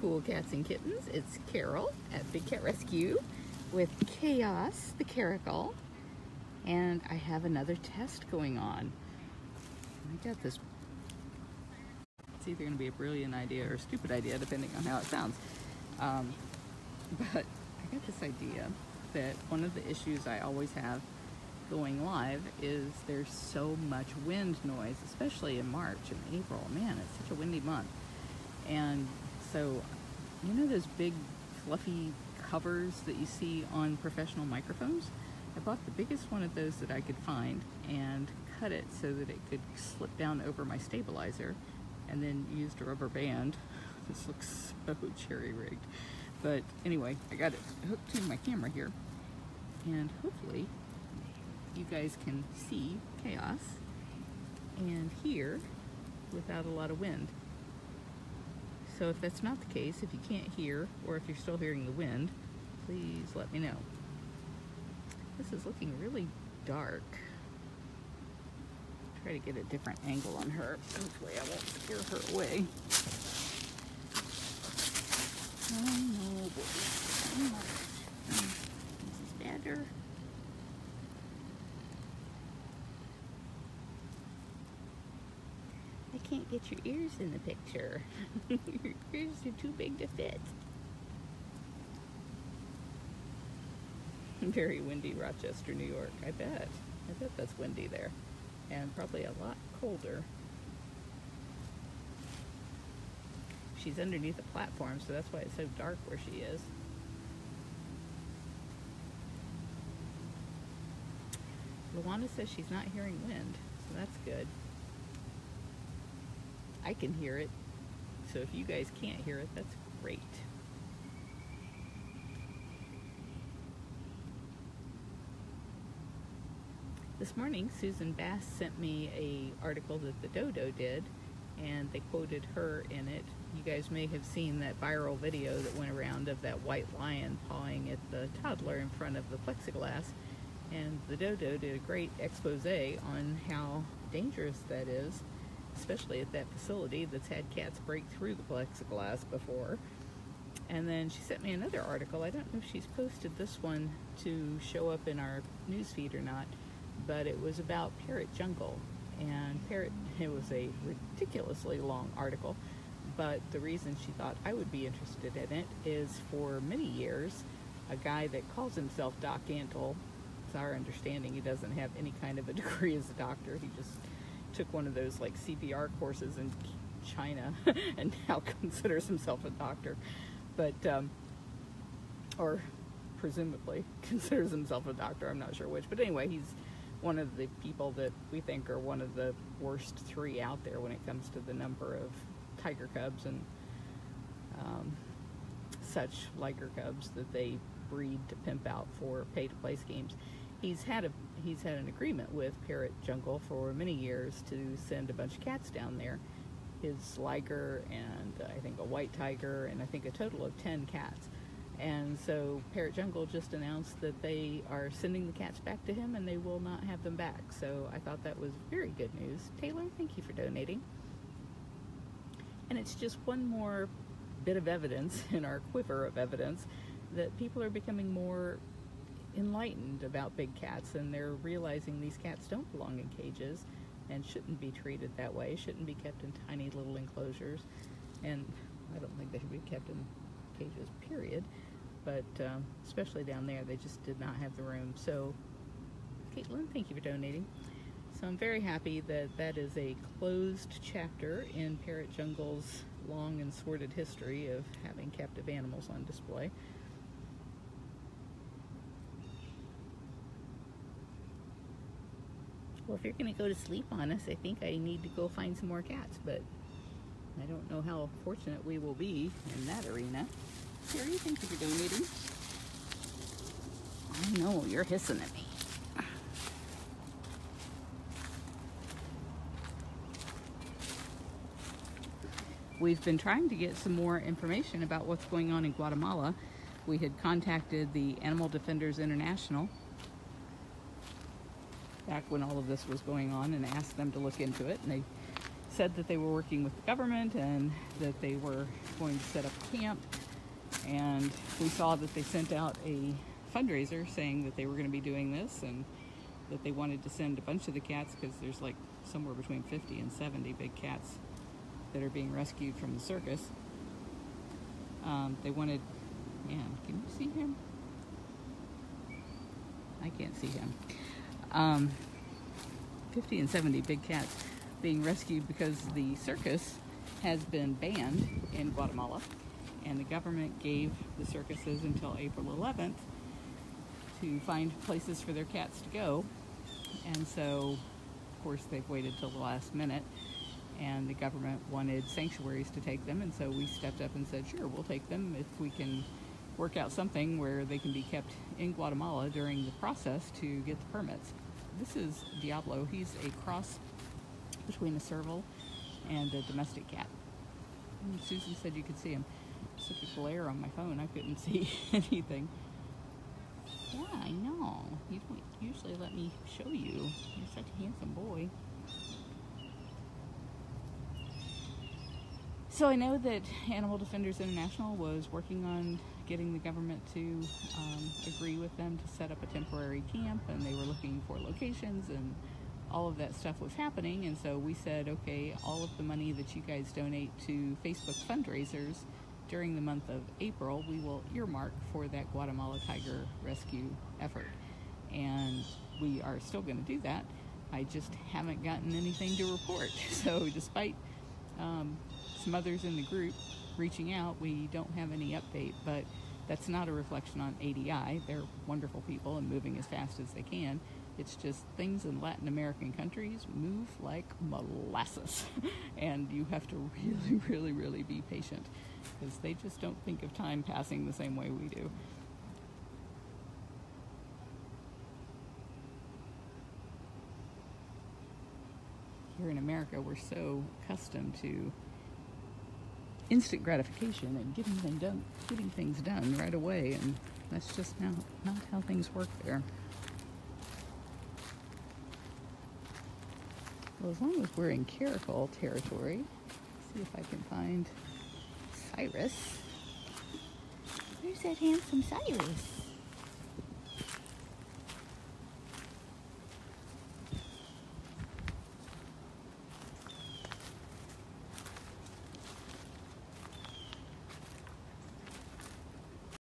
cool cats and kittens. It's Carole at Big Cat Rescue with Chaos Caracal, and I have another test going on. I got this. It's either going to be a brilliant idea or a stupid idea, depending on how it sounds. But I got this idea that one of the issues I always have going live is there's so much wind noise, especially in March and April. Man, it's such a windy month. And so, you know those big fluffy covers that you see on professional microphones? I bought the biggest one of those that I could find and cut it so that it could slip down over my stabilizer, and then used a rubber band. This looks so cherry-rigged. But anyway, I got it hooked to my camera here, and hopefully you guys can see Chaos and hear without a lot of wind. So if that's not the case, if you can't hear, or if you're still hearing the wind, please let me know. This is looking really dark. Try to get a different angle on her. Hopefully I won't scare her away. Oh no, boy. This is better. I can't get your ears in the picture. Your ears are too big to fit. Very windy Rochester, New York. I bet that's windy there. And probably a lot colder. She's underneath a platform, so that's why it's so dark where she is. Luana says she's not hearing wind, so that's good. I can hear it, so if you guys can't hear it, that's great. This morning, Susan Bass sent me an article that the Dodo did, and they quoted her in it. You guys may have seen that viral video that went around of that white lion pawing at the toddler in front of the plexiglass, and the Dodo did a great expose on how dangerous that is, especially at that facility that's had cats break through the plexiglass before. And then she sent me another article. I don't know if she's posted this one to show up in our newsfeed or not, but it was about Parrot Jungle. And it was a ridiculously long article, but the reason she thought I would be interested in it is for many years, a guy that calls himself Doc Antle, it's our understanding he doesn't have any kind of a degree as a doctor. He just took one of those like CPR courses in China and now considers himself a doctor, but or presumably considers himself a doctor, I'm not sure which, but anyway, he's one of the people that we think are one of the worst 3 out there when it comes to the number of tiger cubs and such liger cubs that they breed to pimp out for pay-to-play schemes. He's had an agreement with Parrot Jungle for many years to send a bunch of cats down there. His liger and I think a white tiger and I think a total of 10 cats. And so Parrot Jungle just announced that they are sending the cats back to him and they will not have them back. So I thought that was very good news. Taylor, thank you for donating. And it's just one more bit of evidence in our quiver of evidence that people are becoming more enlightened about big cats, and they're realizing these cats don't belong in cages and shouldn't be treated that way, shouldn't be kept in tiny little enclosures, and I don't think they should be kept in cages, period, but especially down there, they just did not have the room. So Caitlin, thank you for donating. So I'm very happy that that is a closed chapter in Parrot Jungle's long and sordid history of having captive animals on display. Well, if you're going to go to sleep on us, I think I need to go find some more cats, but I don't know how fortunate we will be in that arena. Terry, thank you for donating. I know, you're hissing at me. We've been trying to get some more information about what's going on in Guatemala. We had contacted the Animal Defenders International back when all of this was going on and asked them to look into it, and they said that they were working with the government and that they were going to set up a camp. And we saw that they sent out a fundraiser saying that they were going to be doing this and that they wanted to send a bunch of the cats, because there's like somewhere between 50 and 70 big cats that are being rescued from the circus. They wanted, man, can you see him? I can't see him. 50 and 70 big cats being rescued because the circus has been banned in Guatemala, and the government gave the circuses until April 11th to find places for their cats to go. And so, of course, they've waited till the last minute, and the government wanted sanctuaries to take them, and so we stepped up and said, sure, we'll take them if we can work out something where they can be kept in Guatemala during the process to get the permits. This is Diablo. He's a cross between a serval and a domestic cat. And Susan said you could see him. Such a glare on my phone, I couldn't see anything. Yeah, I know. You don't usually let me show you. You're such a handsome boy. So I know that Animal Defenders International was working on getting the government to agree with them to set up a temporary camp, and they were looking for locations, and all of that stuff was happening. And so we said, okay, all of the money that you guys donate to Facebook fundraisers during the month of April, we will earmark for that Guatemala tiger rescue effort. And we are still going to do that. I just haven't gotten anything to report. So despite some others in the group reaching out, we don't have any update. But that's not a reflection on ADI. They're wonderful people and moving as fast as they can. It's just things in Latin American countries move like molasses. And you have to really, really, really be patient, because they just don't think of time passing the same way we do. Here in America, we're so accustomed to instant gratification and getting things done right away, and that's just not how things work there. Well, as long as we're in Caracal territory, let's see if I can find Cyrus. Where's that handsome Cyrus?